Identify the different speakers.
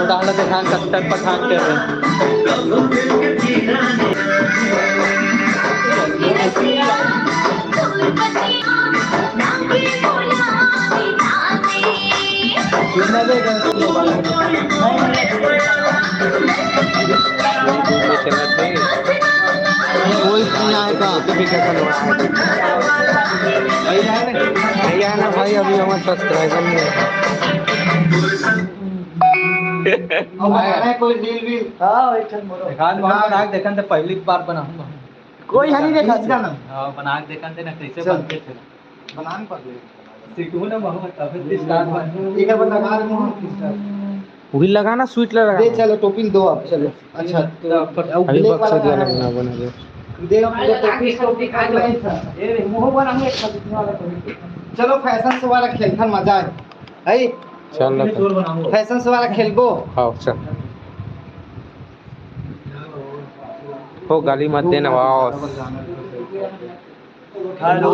Speaker 1: डाला दिखान कट्टर पठान कर रहे भैया ना भाई अभी हमारे सब्सक्राइबर नहीं है कोई डील भी देखन पहली बार बनाऊंगा कोई हनी देखा ना बना के देखन ना कैसे बनते थे बनान पर सीखू ना बहुत तब स्टार्ट बन एक बार लगा दे वही लगाना स्वीट लगा दे चलो टोपिंग दो आप चलो अच्छा अभी बक्स दिया लगना बना दे दे टोपी खा ले ए मुंह बना हम एक खरीदने वाला चलो फैशन से वाला खेल था मजा है चल फैशन से वाला खेलबो हां चल हो गाली मत देना बॉस हेलो